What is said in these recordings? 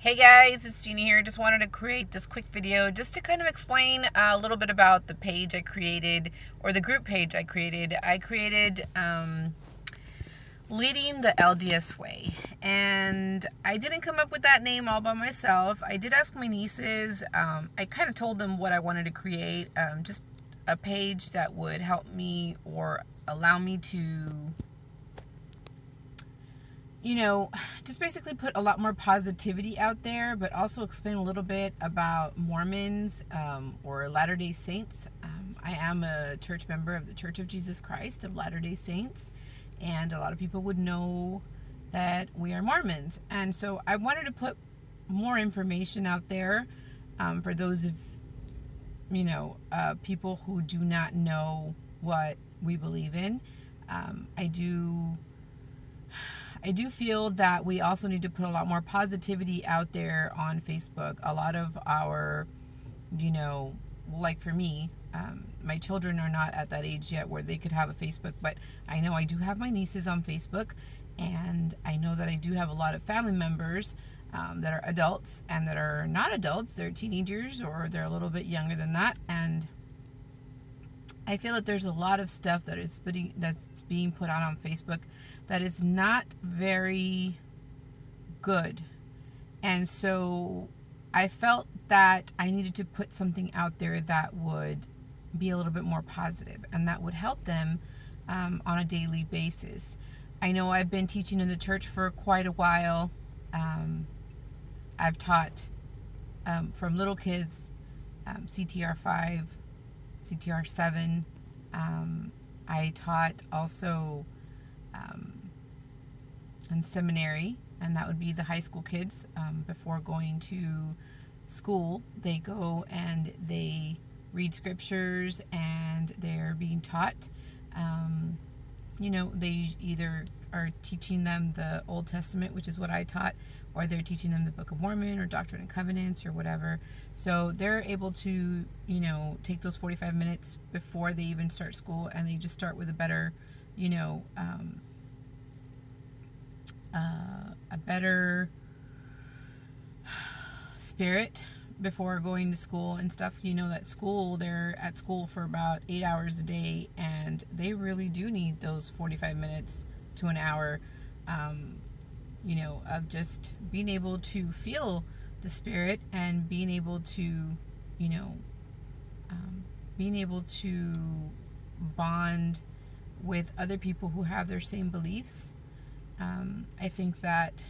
Hey guys, it's Jeannie here. Just wanted to create this quick video just to kind of explain a little bit about the page I created, or the group page I created. I created Leading the LDS Way, and I didn't come up with that name all by myself. I did ask my nieces. I kind of told them what I wanted to create, just a page that would help me or allow me to, just basically put a lot more positivity out there, but also explain a little bit about Mormons, or Latter-day Saints. I am a church member of the Church of Jesus Christ of Latter-day Saints, and a lot of people would know that we are Mormons. And so I wanted to put more information out there, for those of, people who do not know what we believe in. I do feel that we also need to put a lot more positivity out there on Facebook. A lot of our, like for me, my children are not at that age yet where they could have a Facebook, but I know I do have my nieces on Facebook, and I know that I do have a lot of family members that are adults and that are not adults. They're teenagers or they're a little bit younger than that, and I feel that there's a lot of stuff that's being put out on Facebook that is not very good. And so I felt that I needed to put something out there that would be a little bit more positive and that would help them on a daily basis. I know I've been teaching in the church for quite a while. I've taught from little kids, CTR 5, CTR 7. I taught also in seminary, and that would be the high school kids. Before going to school, they go and they read scriptures and they're being taught. They either are teaching them the Old Testament, which is what I taught, or they're teaching them the Book of Mormon or Doctrine and Covenants or whatever. So they're able to, take those 45 minutes before they even start school, and they just start with a better, a better spirit before going to school and stuff. That they're at school for about 8 hours a day, and they really do need those 45 minutes to an hour, of just being able to feel the spirit and being able to, bond with other people who have their same beliefs. I think that,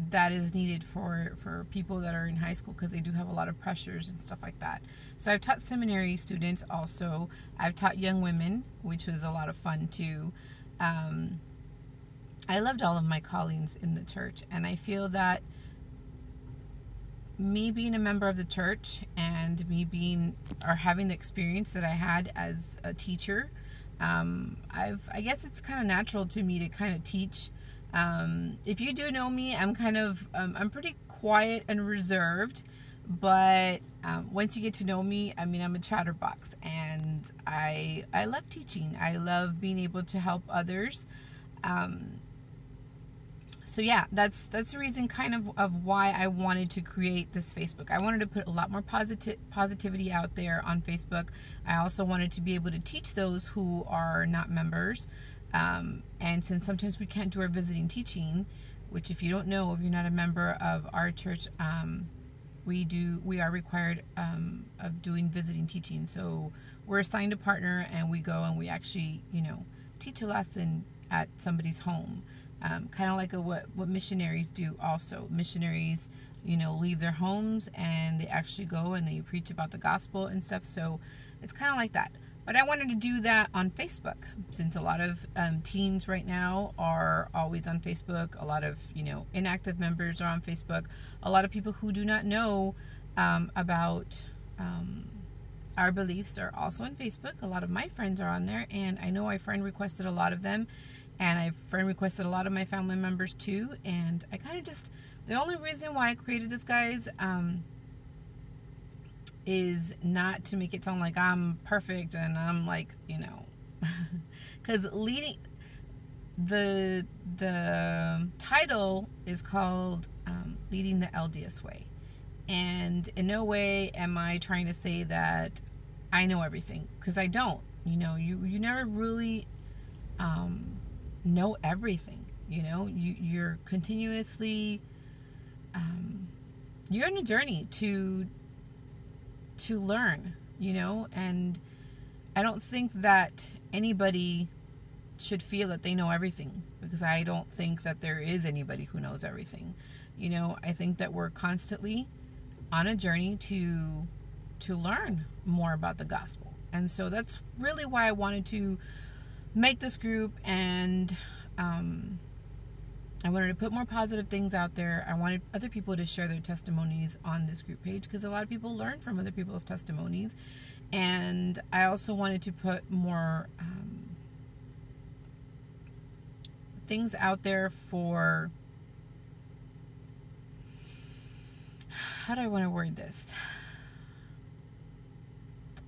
that is needed for people that are in high school, because they do have a lot of pressures and stuff like that. So I've taught seminary students also. I've taught young women, which was a lot of fun too. I loved all of my callings in the church, and I feel that me being a member of the church and me having the experience that I had as a teacher, I guess it's kind of natural to me to kind of teach. If you do know me, I'm I'm pretty quiet and reserved, but once you get to know me, I'm a chatterbox, and I love teaching. I love being able to help others. So yeah, that's the reason of why I wanted to create this Facebook. I wanted to put a lot more positivity out there on Facebook. I also wanted to be able to teach those who are not members. And since sometimes we can't do our visiting teaching, which, if you don't know, if you're not a member of our church, we are required of doing visiting teaching. So we're assigned a partner, and we go and we actually, teach a lesson at somebody's home. Kind of like what missionaries do also. Missionaries, leave their homes and they actually go and they preach about the gospel and stuff. So it's kind of like that. But I wanted to do that on Facebook, since a lot of teens right now are always on Facebook. A lot of, inactive members are on Facebook. A lot of people who do not know about our beliefs are also on Facebook. A lot of my friends are on there, and I know I friend requested a lot of them, and I friend requested a lot of my family members too. And I kind of the only reason why I created this, guys, is not to make it sound like I'm perfect and I'm like, because the title is called Leading the LDS Way. And in no way am I trying to say that I know everything, because I don't. You never really know everything. You're continuously you're on a journey to learn. And I don't think that anybody should feel that they know everything, because I don't think that there is anybody who knows everything. I think that we're constantly on a journey to learn more about the gospel. And so that's really why I wanted to make this group, and I wanted to put more positive things out there. I wanted other people to share their testimonies on this group page, because a lot of people learn from other people's testimonies. And I also wanted to put more things out there for, how do I want to word this?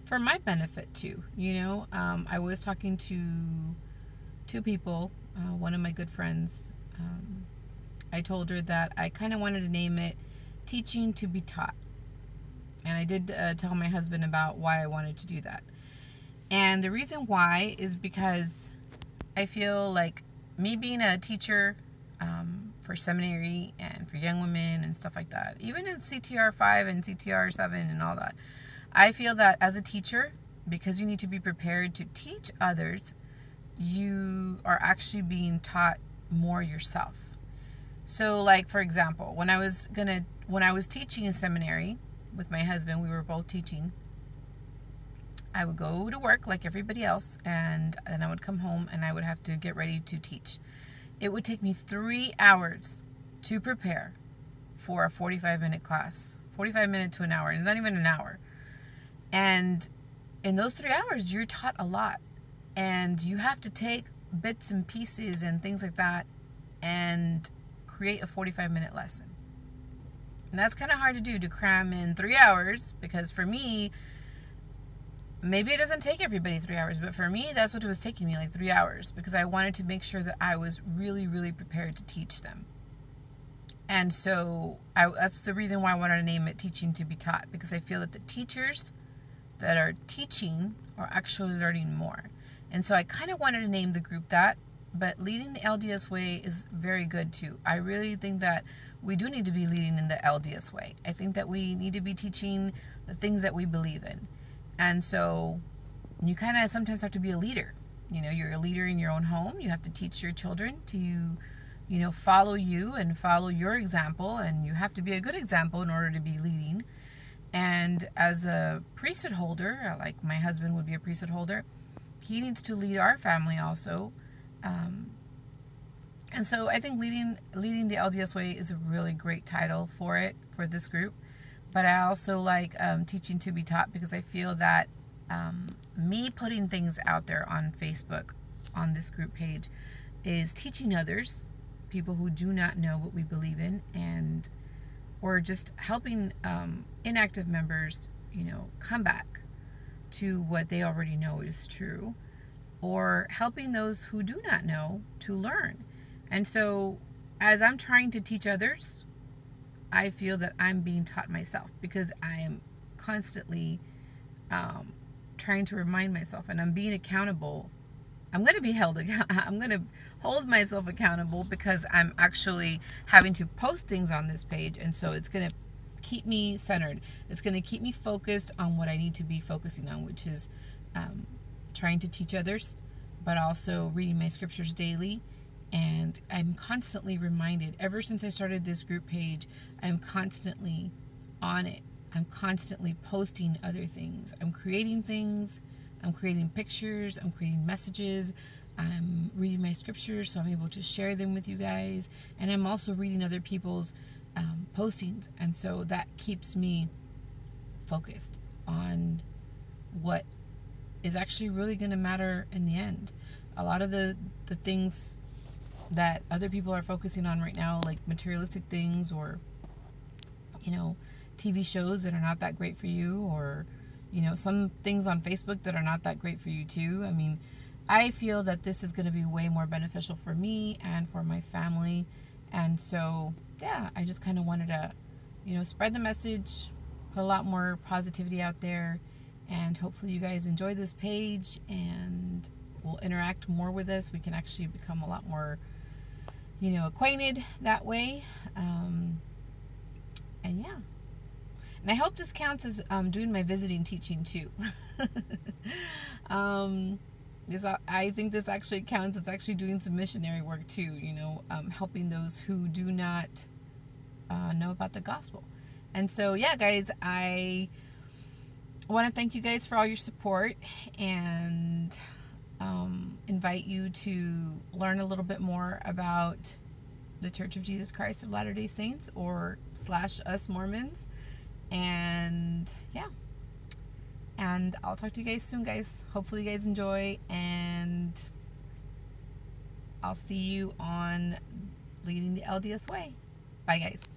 For my benefit too. I was talking to two people, one of my good friends. I told her that I kind of wanted to name it Teaching to be Taught. And I did tell my husband about why I wanted to do that. And the reason why is because I feel like me being a teacher for seminary and for young women and stuff like that, even in CTR 5 and CTR 7 and all that, I feel that as a teacher, because you need to be prepared to teach others, you are actually being taught more yourself. So, like, for example, when I was teaching in seminary with my husband, we were both teaching. I would go to work like everybody else, and then I would come home and I would have to get ready to teach. It would take me 3 hours to prepare for a 45-minute class, 45 minutes to an hour, and not even an hour. And in those 3 hours, you're taught a lot, and you have to take bits and pieces and things like that and create a 45-minute lesson. And that's kind of hard to do, to cram in 3 hours, because for me, maybe it doesn't take everybody 3 hours, but for me, that's what it was taking me, like 3 hours, because I wanted to make sure that I was really, really prepared to teach them. And so that's the reason why I wanted to name it Teaching to be Taught, because I feel that the teachers that are teaching are actually learning more. And so I kind of wanted to name the group that, but Leading the LDS Way is very good too. I really think that we do need to be leading in the LDS way. I think that we need to be teaching the things that we believe in. And so you kind of sometimes have to be a leader. You're a leader in your own home. You have to teach your children to, follow you and follow your example. And you have to be a good example in order to be leading. And as a priesthood holder, like my husband would be a priesthood holder, he needs to lead our family also. And so I think leading the LDS Way is a really great title for this group. But I also like Teaching to be Taught, because I feel that me putting things out there on Facebook, on this group page, is teaching others, people who do not know what we believe in, or just helping inactive members, come back to what they already know is true, or helping those who do not know to learn. And so as I'm trying to teach others, I feel that I'm being taught myself, because I am constantly trying to remind myself, and I'm being accountable. I'm going to be I'm going to hold myself accountable, because I'm actually having to post things on this page. And so it's going to keep me centered. It's going to keep me focused on what I need to be focusing on, which is trying to teach others, but also reading my scriptures daily. And I'm constantly reminded, ever since I started this group page, I'm constantly on it. I'm constantly posting other things. I'm creating things. I'm creating pictures. I'm creating messages. I'm reading my scriptures, so I'm able to share them with you guys. And I'm also reading other people's postings. And so that keeps me focused on what is actually really going to matter in the end. A lot of the things that other people are focusing on right now, like materialistic things, or TV shows that are not that great for you, or some things on Facebook that are not that great for you too. I mean, I feel that this is going to be way more beneficial for me and for my family. And so, yeah, I just kind of wanted to, spread the message, put a lot more positivity out there, and hopefully you guys enjoy this page and will interact more with us. We can actually become a lot more, acquainted that way. And yeah. And I hope this counts as doing my visiting teaching too. I think this actually counts as actually doing some missionary work too, helping those who do not know about the gospel. And so, yeah, guys, I want to thank you guys for all your support and invite you to learn a little bit more about the Church of Jesus Christ of Latter-day Saints or / us Mormons. And yeah, and I'll talk to you guys soon, guys. Hopefully you guys enjoy, and I'll see you on Leading the LDS Way. Bye, guys.